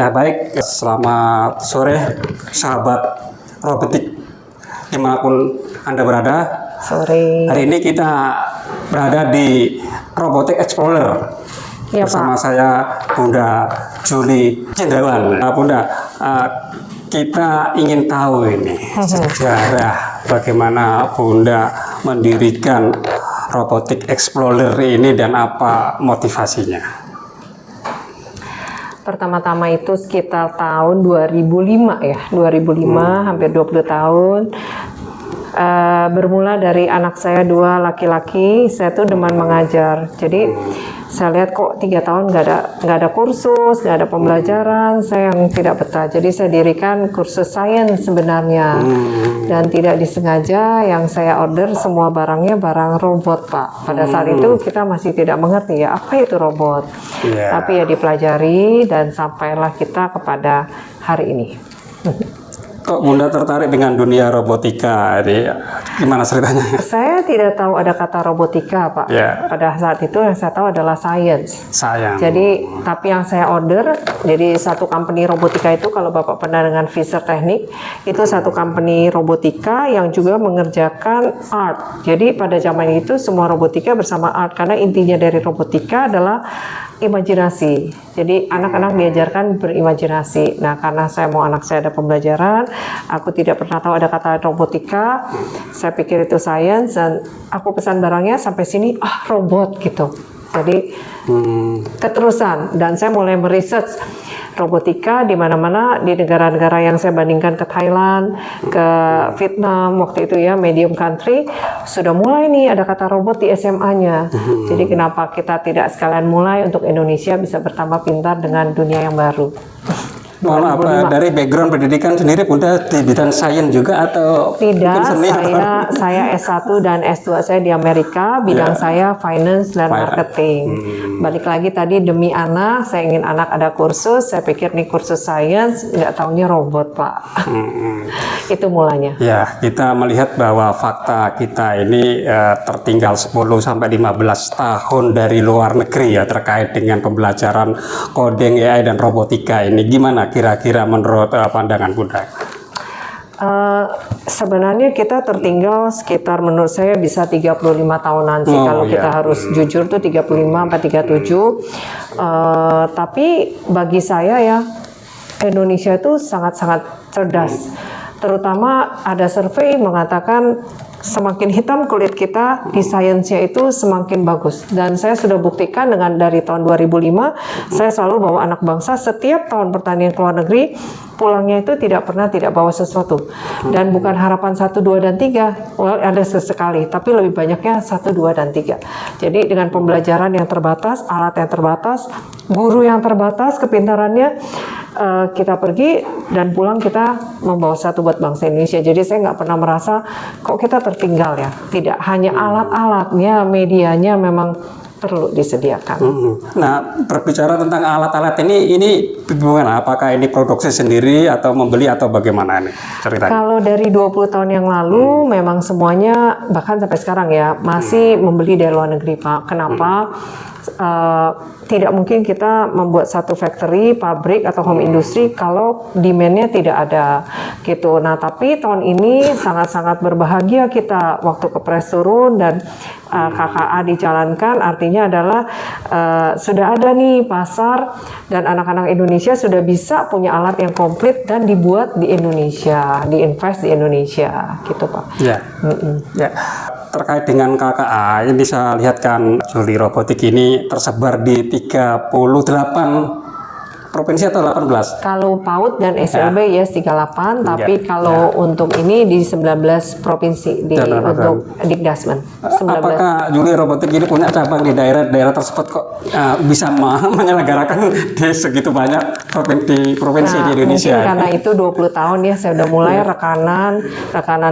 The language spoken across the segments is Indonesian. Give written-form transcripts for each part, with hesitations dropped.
Ya baik, selamat sore sahabat robotik dimanapun Anda berada. Sore. Hari ini kita berada di Robotic Explorer Ya, bersama Pak. saya Bunda Juli Cendrawan. Bunda, kita ingin tahu ini sejarah bagaimana Bunda mendirikan Robotic Explorer ini dan apa motivasinya. Pertama-tama itu sekitar tahun 2005 ya, 2005 hampir 20 tahun. Bermula dari anak saya 2 laki-laki, saya tuh demen mengajar. Jadi saya lihat kok 3 tahun nggak ada kursus, nggak ada pembelajaran, saya yang tidak betah. Jadi saya dirikan kursus sains sebenarnya. Dan tidak disengaja yang saya order semua barangnya barang robot, Pak. Pada saat itu kita masih tidak mengerti ya apa itu robot. Tapi ya dipelajari dan sampailah kita kepada hari ini. Kok Bunda tertarik dengan dunia robotika ini? Gimana ceritanya? Saya tidak tahu ada kata robotika, Pak. Pada saat itu yang saya tahu adalah science. Jadi, tapi yang saya order, jadi satu company robotika itu, kalau Bapak pernah dengan Fisher Technic, itu satu company robotika yang juga mengerjakan art. Jadi pada zaman itu semua robotika bersama art, karena intinya dari robotika adalah imajinasi. Jadi anak-anak diajarkan berimajinasi. Nah, karena saya mau anak saya ada pembelajaran, aku tidak pernah tahu ada kata robotika. Saya pikir itu sains dan aku pesan barangnya sampai sini, robot gitu. Jadi keterusan dan saya mulai meresearch robotika di mana-mana di negara-negara yang saya bandingkan ke Thailand, ke Vietnam waktu itu ya, medium country, sudah mulai nih ada kata robot di SMA-nya. Jadi kenapa kita tidak sekalian mulai untuk Indonesia bisa bertambah pintar dengan dunia yang baru. Mohon maaf, dari background pendidikan sendiri Bunda di bidang sains juga atau tidak? Saya S1 dan S2 saya di Amerika, bidang saya finance dan marketing. Balik lagi tadi demi anak, saya ingin anak ada kursus, saya pikir nih kursus sains, nggak taunya robot, Pak. Itu mulanya. Ya, kita melihat bahwa fakta kita ini tertinggal 10-15 tahun dari luar negeri ya terkait dengan pembelajaran coding AI dan robotika ini. Gimana kira-kira menurut pandangan Bunda? Sebenarnya kita tertinggal sekitar menurut saya bisa 35 tahunan sih kalau kita harus jujur tuh 35-37. Tapi bagi saya ya Indonesia itu sangat-sangat cerdas. Terutama ada survei mengatakan semakin hitam kulit kita di sainsnya itu semakin bagus. Dan saya sudah buktikan dengan dari tahun 2005, saya selalu bawa anak bangsa setiap tahun pertanian ke luar negeri, pulangnya itu tidak pernah tidak bawa sesuatu. Dan bukan harapan 1, 2, dan 3, ada sesekali, tapi lebih banyaknya 1, 2, dan 3. Jadi dengan pembelajaran yang terbatas, alat yang terbatas, guru yang terbatas, kepintarannya, kita pergi dan pulang kita membawa satu buat bangsa Indonesia. Jadi saya nggak pernah merasa kok kita tertinggal ya. Tidak hanya alat-alatnya, medianya memang perlu disediakan. Nah, berbicara tentang alat-alat ini hubungan apakah ini produksi sendiri atau membeli atau bagaimana ini ceritanya? Kalau dari 20 tahun yang lalu memang semuanya bahkan sampai sekarang ya masih membeli dari luar negeri, Pak. Kenapa? Tidak mungkin kita membuat satu factory, pabrik atau home industry kalau demand-nya tidak ada gitu. Nah, tapi tahun ini sangat-sangat berbahagia kita waktu kepres turun dan KKA dijalankan, artinya adalah sudah ada nih pasar dan anak-anak Indonesia sudah bisa punya alat yang komplit dan dibuat di Indonesia, diinvest di Indonesia gitu, Pak. Ya. Terkait dengan KKA, ini bisa lihat kan Juli Robotik ini tersebar di 38 provinsi atau 18? Kalau PAUD dan SLB ya 38, tapi kalau untuk ini di 19 provinsi untuk Dikdasmen. Apakah Juli Robotik ini punya cabang di daerah-daerah tersebut kok bisa menyelenggarakan di segitu banyak provinsi di Indonesia? Mungkin karena itu 20 tahun ya saya udah mulai rekanan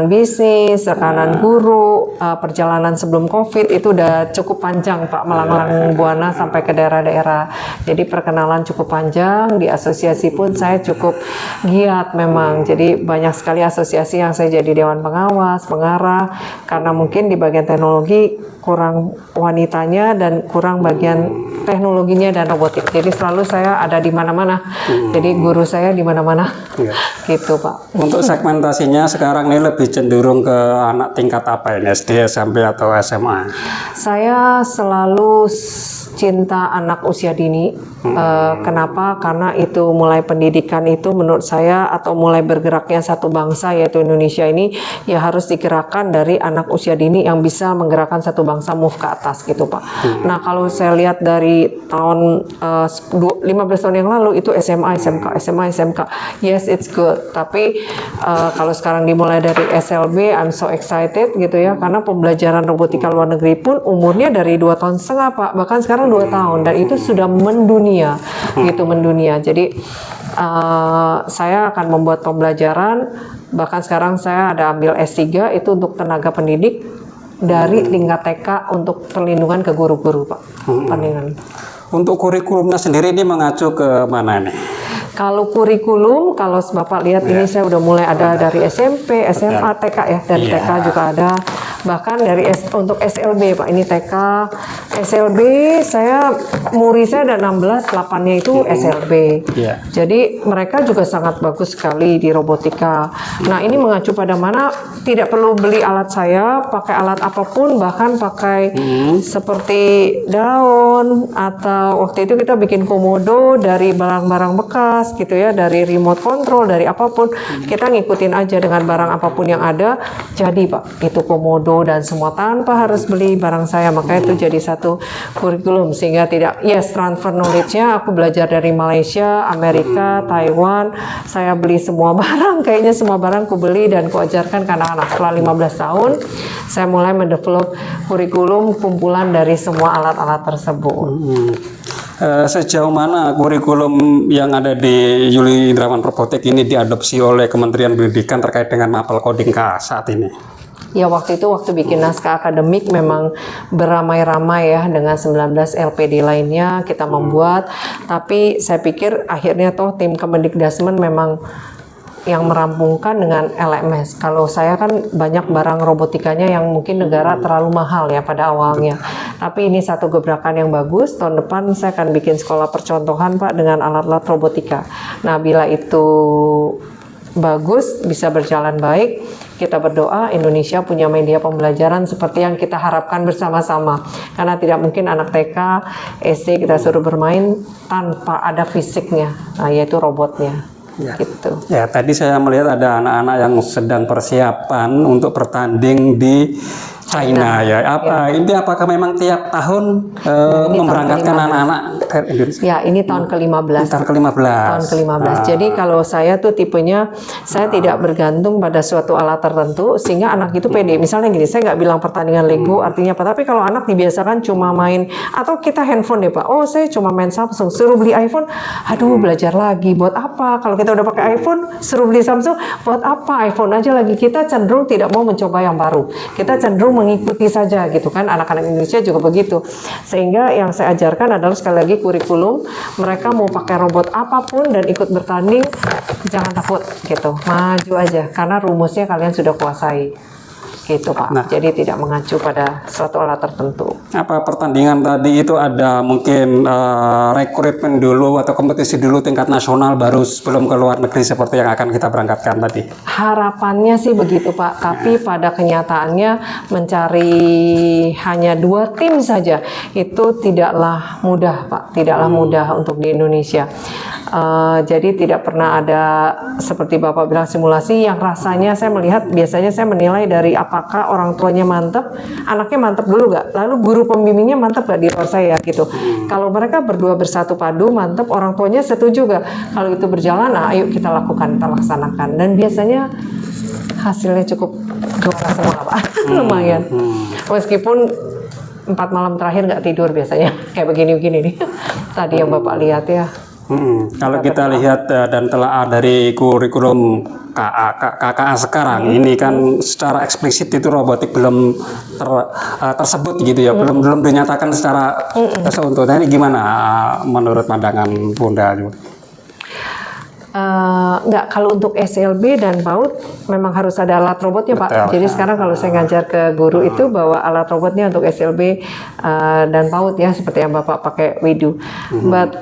bisnis, rekanan guru, perjalanan sebelum COVID itu udah cukup panjang, Pak, melanglang buana sampai ke daerah-daerah. Jadi perkenalan cukup panjang. bidang. Di asosiasi pun saya cukup giat memang. Jadi banyak sekali asosiasi yang saya jadi dewan pengawas, pengarah, karena mungkin di bagian teknologi kurang wanitanya dan kurang bagian teknologinya dan robotik. Jadi selalu saya ada di mana-mana. Jadi guru saya di mana-mana. Gitu, Pak. Untuk segmentasinya sekarang ini lebih cenderung ke anak tingkat apa ini? SD, SMP atau SMA? Saya selalu cinta anak usia dini. Kenapa? Karena itu mulai pendidikan itu menurut saya atau mulai bergeraknya satu bangsa yaitu Indonesia ini ya harus digerakkan dari anak usia dini yang bisa menggerakkan satu bangsa move ke atas gitu, Pak. Nah, kalau saya lihat dari tahun 15 tahun yang lalu itu SMA, SMK, SMA, SMK. Yes, it's good. Tapi kalau sekarang dimulai dari SLB, I'm so excited gitu ya, karena pembelajaran robotika luar negeri pun umurnya dari 2,5 tahun, Pak. Bahkan sekarang 2 tahun dan itu sudah mendunia gitu, mendunia. Jadi saya akan membuat pembelajaran, bahkan sekarang saya ada ambil S3 itu untuk tenaga pendidik dari tingkat TK untuk perlindungan ke guru-guru, Pak. Perlindungan. Untuk kurikulumnya sendiri ini mengacu ke mana nih? Kalau kurikulum, kalau Bapak lihat ini saya udah mulai ada dari SMP, SMA, TK ya. Dari TK juga ada. Bahkan dari untuk SLB, Pak. Ini TK, SLB saya murid saya ada 16, 8-nya itu SLB. Jadi mereka juga sangat bagus sekali di robotika. Nah, ini mengacu pada mana tidak perlu beli alat saya, pakai alat apapun, bahkan pakai seperti daun atau waktu itu kita bikin komodo dari barang-barang bekas gitu ya, dari remote control, dari apapun kita ngikutin aja dengan barang apapun yang ada jadi, Pak, itu komodo dan semua tanpa harus beli barang saya. Makanya itu jadi satu kurikulum sehingga tidak transfer knowledge-nya aku belajar dari Malaysia, Amerika, Taiwan, saya beli semua barang, kayaknya semua barang ku beli dan ku ajarkan ke anak-anak. Setelah 15 tahun saya mulai mendevelop kurikulum kumpulan dari semua alat-alat tersebut. Sejauh mana kurikulum yang ada di Yuli Indrawan Robotik ini diadopsi oleh Kementerian Pendidikan terkait dengan mapel coding saat ini? Ya, waktu itu waktu bikin naskah akademik memang beramai-ramai ya dengan 19 LPD lainnya kita membuat, tapi saya pikir akhirnya toh tim Kemendikdasmen memang yang merampungkan dengan LMS. Kalau saya kan banyak barang robotikanya yang mungkin negara terlalu mahal ya pada awalnya. Tapi ini satu gebrakan yang bagus. Tahun depan saya akan bikin sekolah percontohan, Pak, dengan alat-alat robotika. Nah, bila itu bagus, bisa berjalan baik, kita berdoa Indonesia punya media pembelajaran seperti yang kita harapkan bersama-sama. Karena tidak mungkin anak TK, SD kita suruh bermain tanpa ada fisiknya, yaitu robotnya. Gitu. Ya, tadi saya melihat ada anak-anak yang sedang persiapan untuk bertanding di China ya. Ini apakah memang tiap tahun memberangkatkan anak-anak ke Indonesia? Ya, ini tahun ke-15. Tahun ke-15. Tahun ke-15. Jadi kalau saya tuh tipenya saya tidak bergantung pada suatu alat tertentu sehingga anak itu pede. Misalnya gini, saya nggak bilang pertandingan Lego artinya apa, tapi kalau anak dibiasakan cuma main atau kita handphone deh, Pak. Oh, saya cuma main Samsung, suruh beli iPhone. Aduh, belajar lagi buat apa? Kalau kita udah pakai iPhone, suruh beli Samsung, buat apa? iPhone aja lagi. Kita cenderung tidak mau mencoba yang baru. Kita cenderung mengikuti saja gitu kan, anak-anak Indonesia juga begitu. Sehingga yang saya ajarkan adalah sekali lagi kurikulum, mereka mau pakai robot apapun dan ikut bertanding, jangan takut gitu, maju aja karena rumusnya kalian sudah kuasai. Gitu, Pak. Nah, jadi tidak mengacu pada suatu alat tertentu. Apa pertandingan tadi itu ada mungkin rekrutmen dulu atau kompetisi dulu tingkat nasional baru sebelum ke luar negeri seperti yang akan kita berangkatkan tadi? Harapannya sih begitu, Pak. Tapi pada kenyataannya mencari hanya 2 tim saja itu tidaklah mudah, Pak. Tidaklah mudah untuk di Indonesia. Jadi tidak pernah ada seperti Bapak bilang simulasi yang rasanya saya melihat biasanya saya menilai dari apakah orang tuanya mantap, anaknya mantap dulu gak, lalu guru pembimbingnya mantap gak di luar saya gitu. Kalau mereka berdua bersatu padu mantap, orang tuanya setuju gak, kalau itu berjalan, ayo kita lakukan, kita laksanakan, dan biasanya hasilnya cukup juara semua, Pak. Lumayan. Meskipun 4 malam terakhir gak tidur biasanya kayak begini-begini nih tadi yang Bapak lihat ya. Kalau kita lihat dan telah dari kurikulum KKA sekarang ini kan secara eksplisit itu robotik belum tersebut gitu ya, belum dinyatakan secara tersentuh. Nah, ini gimana menurut pandangan Bunda? Enggak, kalau untuk SLB dan PAUD memang harus ada alat robotnya Pak. Jadi sekarang kalau saya ngajar ke guru itu bawa alat robotnya untuk SLB dan PAUD ya, seperti yang Bapak pakai Widu. But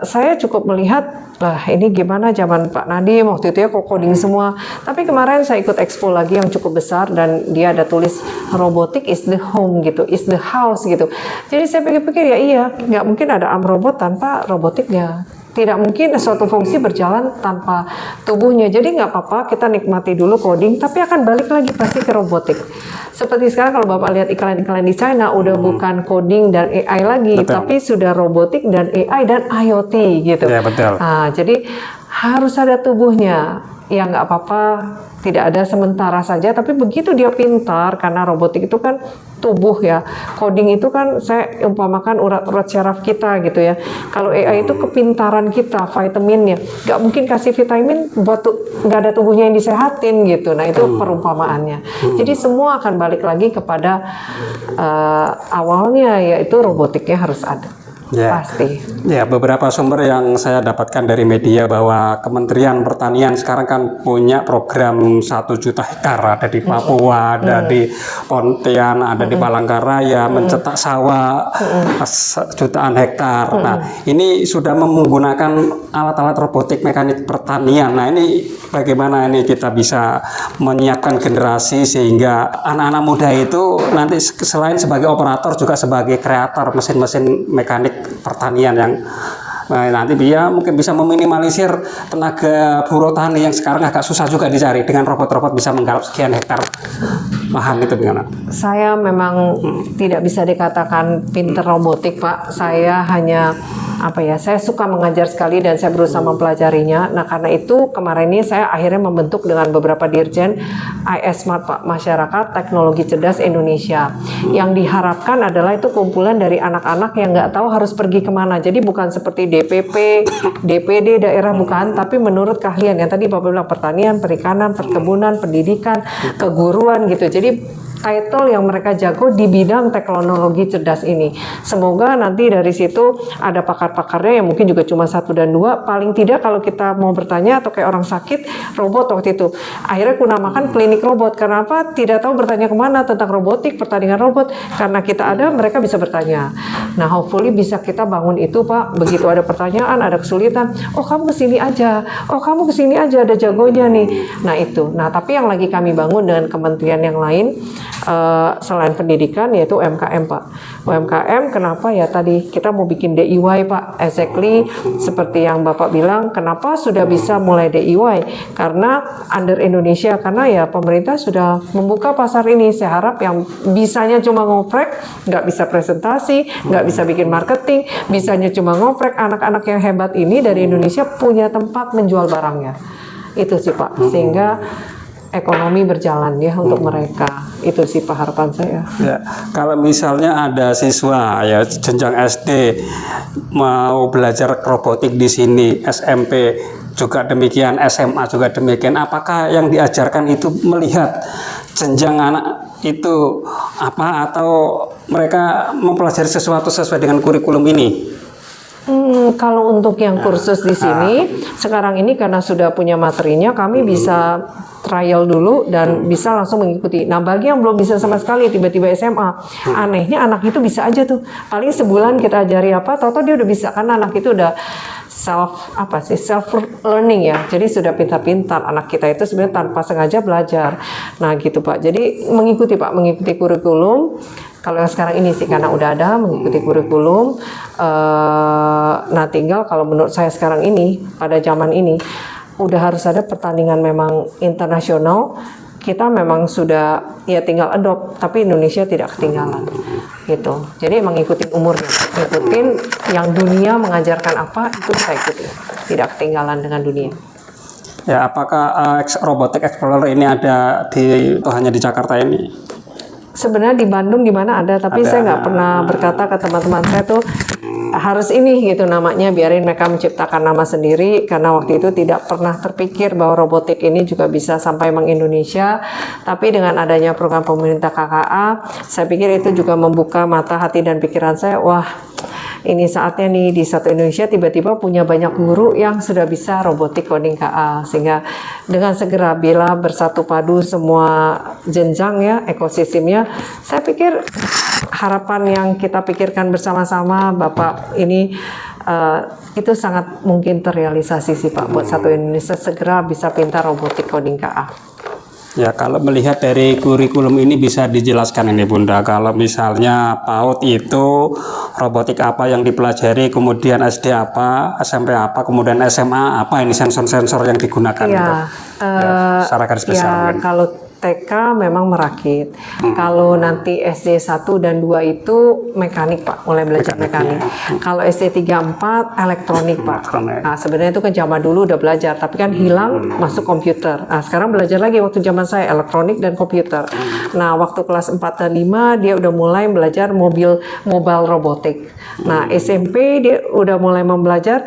saya cukup melihat lah ini gimana zaman Pak Nadiem waktu itu ya kok coding semua. Tapi kemarin saya ikut expo lagi yang cukup besar dan dia ada tulis robotic is the home gitu, is the house gitu. Jadi saya pikir-pikir ya iya, nggak mungkin ada arm robot tanpa robotiknya. Tidak mungkin suatu fungsi berjalan tanpa tubuhnya. Jadi nggak apa-apa kita nikmati dulu coding, tapi akan balik lagi pasti ke robotik. Seperti sekarang kalau Bapak lihat iklan-iklan di China, udah bukan coding dan AI lagi, tapi sudah robotik dan AI dan IoT gitu. Ya, betul. Nah, jadi harus ada tubuhnya. Ya nggak apa-apa, tidak ada sementara saja, tapi begitu dia pintar, karena robotik itu kan tubuh ya, coding itu kan saya umpamakan urat-urat syaraf kita gitu ya. Kalau AI itu kepintaran kita, vitaminnya, nggak mungkin kasih vitamin buat nggak ada tubuhnya yang disehatin gitu. Nah itu perumpamaannya. Jadi semua akan balik lagi kepada awalnya, yaitu robotiknya harus ada. Ya, pasti. Ya, beberapa sumber yang saya dapatkan dari media bahwa Kementerian Pertanian sekarang kan punya program 1 juta hektar, ada di Papua, ada di Pontianak, ada di Palangkaraya, mencetak sawah jutaan hektar. Nah, ini sudah menggunakan alat-alat robotik mekanik pertanian. Nah, ini bagaimana ini kita bisa menyiapkan generasi sehingga anak-anak muda itu nanti selain sebagai operator juga sebagai kreator mesin-mesin mekanik pertanian yang nanti dia mungkin bisa meminimalisir tenaga buruh tani yang sekarang agak susah juga dicari. Dengan robot-robot bisa menggarap sekian hektar lahan itu gimana? Saya memang tidak bisa dikatakan pinter robotik Pak. Saya hanya saya suka mengajar sekali dan saya berusaha mempelajarinya. Nah karena itu kemarin ini saya akhirnya membentuk dengan beberapa dirjen IS Smart Pak, Masyarakat Teknologi Cerdas Indonesia. Yang diharapkan adalah itu kumpulan dari anak-anak yang nggak tahu harus pergi kemana. Jadi bukan seperti DPP, DPD daerah bukan, tapi menurut keahlian yang tadi Bapak bilang pertanian, perikanan, perkebunan, pendidikan, keguruan gitu. Jadi title yang mereka jago di bidang teknologi cerdas ini. Semoga nanti dari situ ada pakar-pakarnya yang mungkin juga cuma 1 dan 2. Paling tidak kalau kita mau bertanya atau kayak orang sakit, robot waktu itu. Akhirnya aku namakan klinik robot. Kenapa? Tidak tahu bertanya kemana tentang robotik, pertandingan robot. Karena kita ada, mereka bisa bertanya. Nah, hopefully bisa kita bangun itu Pak. Begitu ada pertanyaan, ada kesulitan. Oh kamu kesini aja. Oh kamu kesini aja, ada jagonya nih. Nah itu. Nah tapi yang lagi kami bangun dengan kementerian yang lain, selain pendidikan yaitu UMKM Pak. UMKM kenapa ya tadi kita mau bikin DIY Pak, exactly seperti yang Bapak bilang, kenapa sudah bisa mulai DIY karena under Indonesia, karena ya pemerintah sudah membuka pasar ini. Saya harap yang bisanya cuma ngoprek, nggak bisa presentasi, nggak bisa bikin marketing, bisanya cuma ngoprek, anak-anak yang hebat ini dari Indonesia punya tempat menjual barangnya. Itu sih Pak, sehingga ekonomi berjalan ya untuk mereka. Itu sih Pak harapan saya. Ya, kalau misalnya ada siswa ya jenjang SD mau belajar robotik di sini, SMP juga demikian, SMA juga demikian, apakah yang diajarkan itu melihat jenjang anak itu apa atau mereka mempelajari sesuatu sesuai dengan kurikulum ini? Kalau untuk yang kursus di sini sekarang ini karena sudah punya materinya, kami bisa trial dulu dan bisa langsung mengikuti. Nah bagi yang belum bisa sama sekali tiba-tiba SMA, anehnya anak itu bisa aja tuh. Paling sebulan kita ajari apa, tahu-tahu dia udah bisa karena anak itu udah self learning ya. Jadi sudah pintar-pintar anak kita itu sebenarnya tanpa sengaja belajar. Nah gitu Pak. Jadi mengikuti kurikulum. Kalau yang sekarang ini sih karena udah ada mengikuti kurikulum. Nah tinggal kalau menurut saya sekarang ini pada zaman ini udah harus ada pertandingan memang internasional. Kita memang sudah ya tinggal adopt, tapi Indonesia tidak ketinggalan gitu. Jadi emang ngikutin umurnya, ngikutin yang dunia mengajarkan apa itu saya ikuti, tidak ketinggalan dengan dunia. Ya, apakah Robotic Explorer ini ada hanya di Jakarta ini? Sebenarnya di Bandung di mana ada, tapi saya nggak pernah berkata ke teman-teman saya tuh harus ini gitu namanya, biarin mereka menciptakan nama sendiri, karena waktu itu tidak pernah terpikir bahwa robotik ini juga bisa sampai meng-Indonesia. Tapi dengan adanya program pemerintah KKA, saya pikir itu juga membuka mata hati dan pikiran saya, wah ini saatnya nih di satu Indonesia tiba-tiba punya banyak guru yang sudah bisa robotik coding KA, sehingga dengan segera bila bersatu padu semua jenjang ya ekosistemnya, saya pikir harapan yang kita pikirkan bersama-sama Bapak ini itu sangat mungkin terrealisasi sih Pak, buat satu Indonesia segera bisa pintar robotik coding KA. Ya, kalau melihat dari kurikulum ini bisa dijelaskan ini Bunda, kalau misalnya PAUD itu robotik apa yang dipelajari, kemudian SD apa, SMP apa, kemudian SMA apa, ini sensor-sensor yang digunakan ya, gitu. Secara garis besar ya, kalau TK memang merakit. Kalau nanti SD 1 dan 2 itu mekanik Pak, mulai belajar mekanik. Kalau SD 3 4 elektronik Pak. Nah, sebenarnya itu kan zaman dulu udah belajar, tapi kan hilang masuk komputer. Nah, sekarang belajar lagi waktu zaman saya elektronik dan komputer. Nah, waktu kelas 4 dan 5 dia udah mulai belajar mobile robotik. Nah, SMP dia udah mulai belajar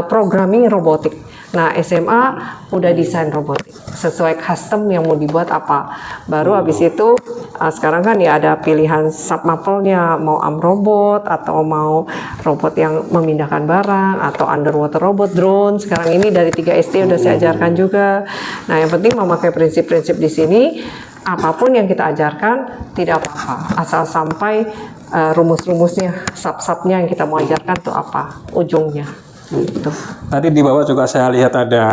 programming robotik. Nah, SMA udah desain robotik sesuai custom yang mau dibuat apa. Baru habis itu sekarang kan ya ada pilihan submapelnya, mau robot atau mau robot yang memindahkan barang atau underwater robot, drone. Sekarang ini dari 3 SD udah saya ajarkan juga. Nah, yang penting memakai prinsip-prinsip di sini, apapun yang kita ajarkan tidak apa-apa, asal sampai rumus-rumusnya, sub-subnya yang kita mau ajarkan itu apa ujungnya. Gitu. Tadi di bawah juga saya lihat ada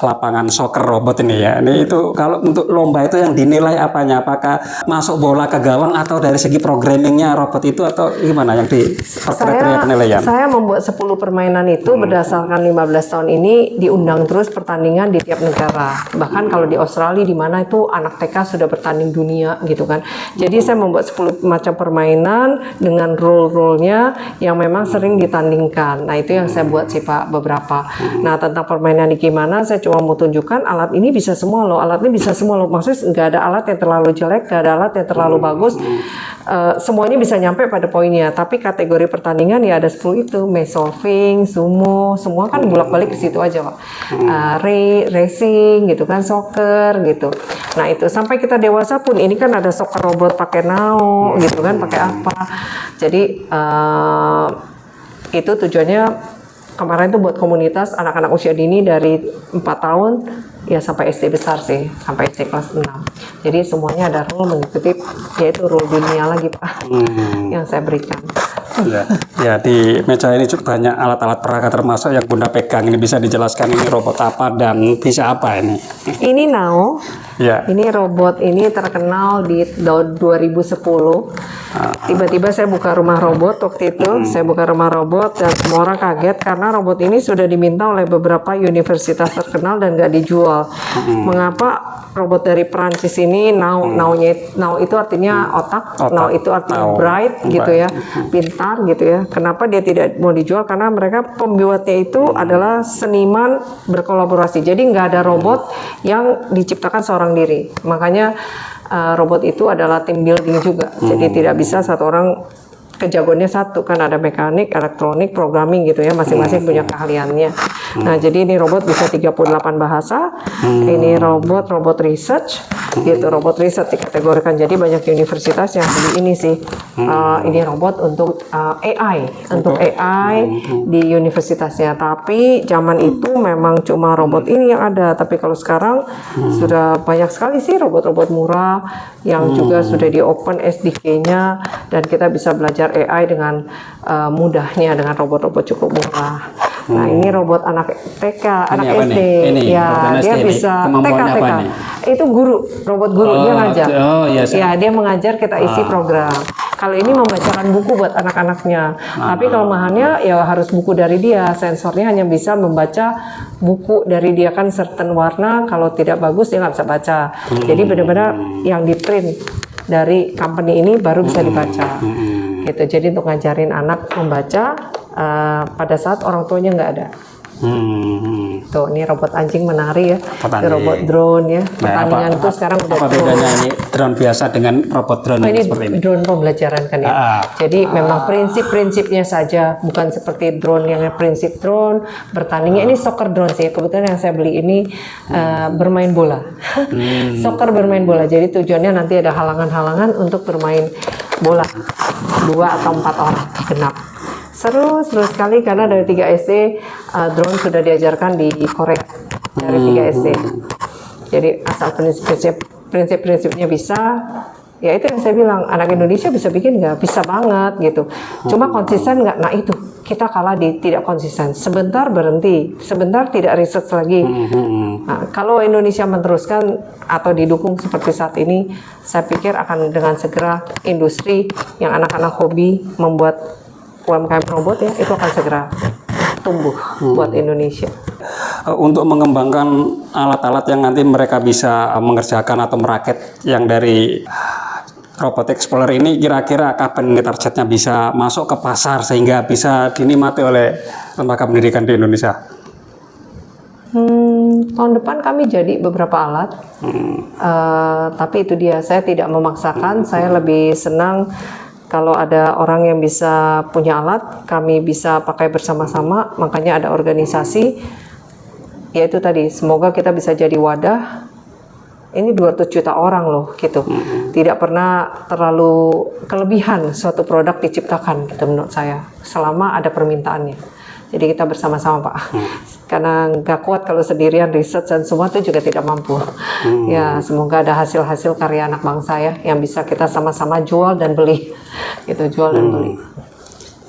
lapangan soccer robot ini ya. Ini itu kalau untuk lomba itu yang dinilai apanya? Apakah masuk bola ke gawang atau dari segi programmingnya robot itu atau gimana yang di kriteria penilaian? Saya membuat 10 permainan itu berdasarkan 15 tahun ini diundang terus pertandingan di tiap negara. Bahkan kalau di Australia di mana itu anak TK sudah bertanding dunia gitu kan. Jadi saya membuat 10 macam permainan dengan rule-rule-nya yang memang sering ditandingkan. Nah, itu yang saya buat sih Pak beberapa. Nah, tentang permainan di gimana saya cuma mau tunjukkan alat ini bisa semua loh. Alat ini bisa semua loh. Maksudnya nggak ada alat yang terlalu jelek, nggak ada alat yang terlalu bagus. Semuanya bisa nyampe pada poinnya. Tapi kategori pertandingan ya ada 10 itu. Maze solving, sumo, semua kan bolak-balik ke situ aja Pak. Racing gitu kan, soccer gitu. Nah, itu sampai kita dewasa pun ini kan ada soccer robot pakai nao gitu kan, pakai apa. Jadi itu tujuannya kemarin itu buat komunitas anak-anak usia dini dari 4 tahun ya sampai SD besar sih, sampai SD kelas 6. Jadi semuanya ada rule mengikuti, yaitu rule dunia lagi Pak, yang saya berikan. Ya, di meja ini juga banyak alat-alat perangkat termasuk yang Bunda pegang. Ini bisa dijelaskan ini robot apa dan bisa apa ini? Ini Nao. Ya. Ini robot ini terkenal di tahun 2010. Tiba-tiba saya buka rumah robot waktu itu. Saya buka rumah robot dan semua orang kaget karena robot ini sudah diminta oleh beberapa universitas terkenal dan nggak dijual. Mengapa robot dari Perancis ini Nao itu artinya otak. Nao itu artinya bright gitu ya, pintar gitu ya. Kenapa dia tidak mau dijual? Karena mereka pembuatnya itu adalah seniman berkolaborasi. Jadi nggak ada robot yang diciptakan seorang diri. Makanya robot itu adalah team building juga. Jadi tidak bisa satu orang kejagoannya satu, kan ada mekanik, elektronik, programming gitu ya, masing-masing punya keahliannya. Nah, jadi ini robot bisa 38 bahasa. Ini robot research gitu, robot riset dikategorikan. Jadi banyak universitas yang beli ini sih. Ini robot untuk AI, di universitasnya. Tapi zaman itu memang cuma robot ini yang ada. Tapi kalau sekarang sudah banyak sekali sih robot-robot murah yang juga sudah di open SDK-nya dan kita bisa belajar AI dengan mudahnya dengan robot-robot cukup murah. Nah, ini robot anak TK, anak SD. Ya, dia bisa TK. Itu guru, robot guru dia ngajar. Ya, dia mengajar, kita isi program. Kalau ini membacakan buku buat anak-anaknya. Tapi kelemahannya ya harus buku dari dia. Sensornya hanya bisa membaca buku dari dia, kan certain warna. Kalau tidak bagus dia nggak bisa baca. Jadi benar-benar yang di print dari company ini baru bisa dibaca. Gitu. Jadi untuk ngajarin anak membaca pada saat orang tuanya nggak ada. Tuh, ini robot anjing menari ya, robot drone ya. Pertandingan itu sekarang udah apa bedanya ini drone biasa dengan robot drone ini seperti ini? Drone pembelajaran kan ya. Jadi memang prinsip-prinsipnya saja, bukan seperti drone yang prinsip drone bertandingnya. Ini soccer drone sih. Kebetulan yang saya beli ini bermain bola. Soccer bermain bola. Jadi tujuannya nanti ada halangan-halangan untuk bermain bola 2 atau 4 orang genap. Seru sekali karena dari 3 SD drone sudah diajarkan di Korea dari 3 SD. Jadi asal prinsip-prinsipnya bisa, ya itu yang saya bilang, anak Indonesia bisa bikin nggak? Bisa banget gitu. Cuma konsisten nggak? Nah itu kita kalah di tidak konsisten. Sebentar berhenti, sebentar tidak research lagi. Nah, kalau Indonesia meneruskan atau didukung seperti saat ini, saya pikir akan dengan segera industri yang anak-anak hobi membuat UMKM robot ya, itu akan segera tumbuh buat Indonesia. Untuk mengembangkan alat-alat yang nanti mereka bisa mengerjakan atau merakit yang dari Robot Explorer ini, kira-kira kapan targetnya bisa masuk ke pasar sehingga bisa dinikmati oleh lembaga pendidikan di Indonesia? Tahun depan kami jadi beberapa alat, tapi itu dia, saya tidak memaksakan. Saya lebih senang kalau ada orang yang bisa punya alat, kami bisa pakai bersama-sama. Makanya ada organisasi, yaitu tadi, semoga kita bisa jadi wadah. Ini 200 juta orang loh, gitu. Tidak pernah terlalu kelebihan suatu produk diciptakan, gitu menurut saya, selama ada permintaannya. Jadi kita bersama-sama Pak, karena nggak kuat kalau sendirian riset dan semua itu juga tidak mampu. Ya semoga ada hasil-hasil karya anak bangsa ya, yang bisa kita sama-sama jual dan beli, gitu, jual dan beli.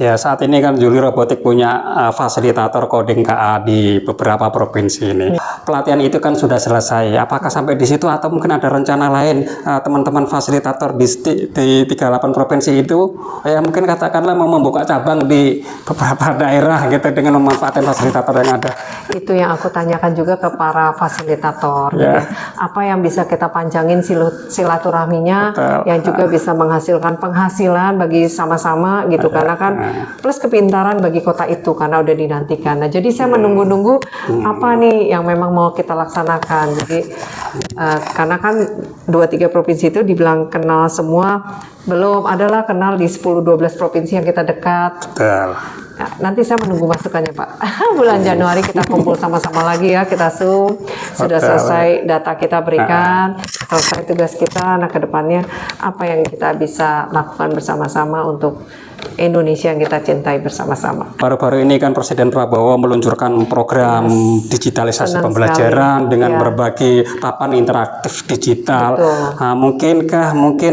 Ya saat ini kan Juli Robotik punya fasilitator coding KA di beberapa provinsi ini. Pelatihan itu kan sudah selesai. Apakah sampai di situ atau mungkin ada rencana lain teman-teman fasilitator di 38 provinsi itu ya mungkin katakanlah mau membuka cabang di beberapa daerah gitu dengan memanfaatkan fasilitator yang ada? Itu yang aku tanyakan juga ke para fasilitator. Gitu. Apa yang bisa kita panjangin silaturahminya, yang juga bisa menghasilkan penghasilan bagi sama-sama gitu, karena kan plus kepintaran bagi kota itu karena udah dinantikan. Nah, jadi saya menunggu-nunggu apa nih yang memang mau kita laksanakan. Jadi karena kan 2-3 provinsi itu dibilang kenal semua, belum adalah kenal di 10-12 provinsi yang kita dekat. Nah, nanti saya menunggu masukannya Pak. Bulan Januari kita kumpul sama-sama lagi ya, kita Zoom. Sudah selesai data kita berikan, selesai tugas kita. Nah, ke depannya apa yang kita bisa lakukan bersama-sama untuk Indonesia yang kita cintai bersama-sama. Baru-baru ini kan Presiden Prabowo meluncurkan program digitalisasi pembelajaran dengan berbagai papan interaktif digital. Nah, mungkin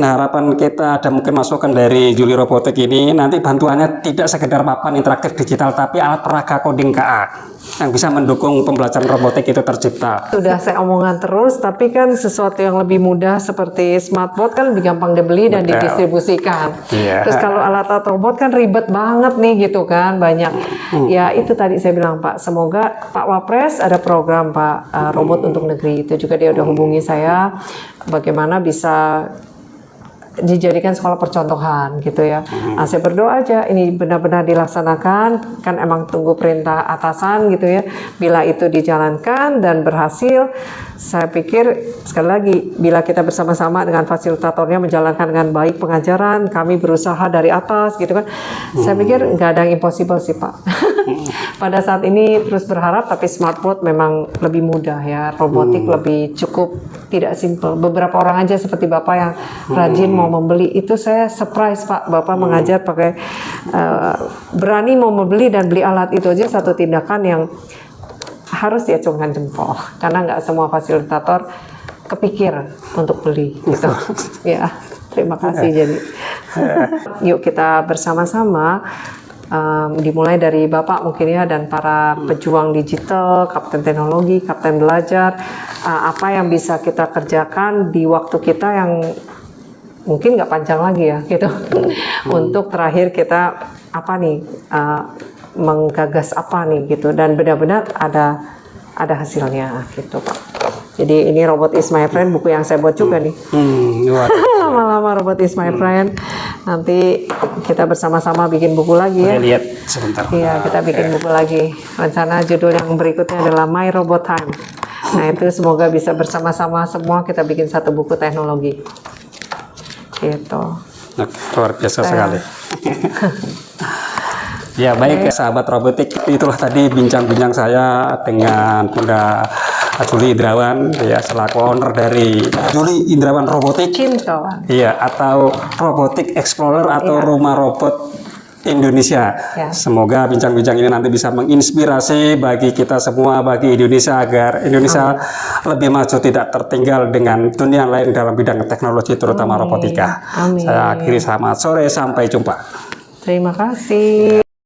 harapan kita ada mungkin masukan dari Juli Robotik ini nanti bantuannya tidak sekedar papan interaktif digital tapi alat peraga coding KA yang bisa mendukung pembelajaran robotik itu tercipta. Sudah saya omongan terus, tapi kan sesuatu yang lebih mudah seperti smartboard kan lebih gampang dibeli dan didistribusikan. Terus kalau alat-alat robot kan ribet banget nih gitu kan, banyak. Ya itu tadi saya bilang Pak, semoga Pak Wapres ada program Pak robot untuk negeri, itu juga dia udah hubungi saya bagaimana bisa dijadikan sekolah percontohan gitu ya. Nah, saya berdoa aja ini benar-benar dilaksanakan, kan emang tunggu perintah atasan gitu ya. Bila itu dijalankan dan berhasil, saya pikir sekali lagi bila kita bersama-sama dengan fasilitatornya menjalankan dengan baik pengajaran, kami berusaha dari atas gitu kan. Saya pikir nggak ada yang impossible sih Pak. Pada saat ini terus berharap, tapi smartboard memang lebih mudah ya, robotik lebih cukup, tidak simple. Beberapa orang aja seperti Bapak yang rajin mau membeli, itu saya surprise Pak, Bapak mengajar pakai berani mau membeli dan beli alat, itu aja satu tindakan yang harus diacungkan jempol, karena nggak semua fasilitator kepikir untuk beli gitu. Ya, terima kasih. Jadi yuk kita bersama-sama dimulai dari Bapak mungkin ya, dan para pejuang digital, kapten teknologi, kapten belajar, apa yang bisa kita kerjakan di waktu kita yang mungkin nggak panjang lagi ya gitu. Untuk terakhir kita apa nih, menggagas apa nih gitu, dan benar-benar ada hasilnya gitu Pak. Jadi ini Robot is My Friend, buku yang saya buat juga nih. Lama-lama Robot is My Friend. Nanti kita bersama-sama bikin buku lagi ya. Lihat sebentar. Iya, kita bikin buku lagi. Rencana judul yang berikutnya adalah My Robot Time. Nah itu semoga bisa bersama-sama semua kita bikin satu buku teknologi. Gitu. Luar biasa sekali. Ya baik sahabat robotik, itulah tadi bincang-bincang saya dengan Bunda Juli Indrawan ya, selaku owner dari Juli Indrawan Robotik. Iya, atau Robotic Explorer atau Rumah Robot Indonesia. Semoga bincang-bincang ini nanti bisa menginspirasi bagi kita semua, bagi Indonesia, agar Indonesia lebih maju, tidak tertinggal dengan dunia lain dalam bidang teknologi, terutama robotika. Saya akhiri, selamat sore, sampai jumpa. Terima kasih.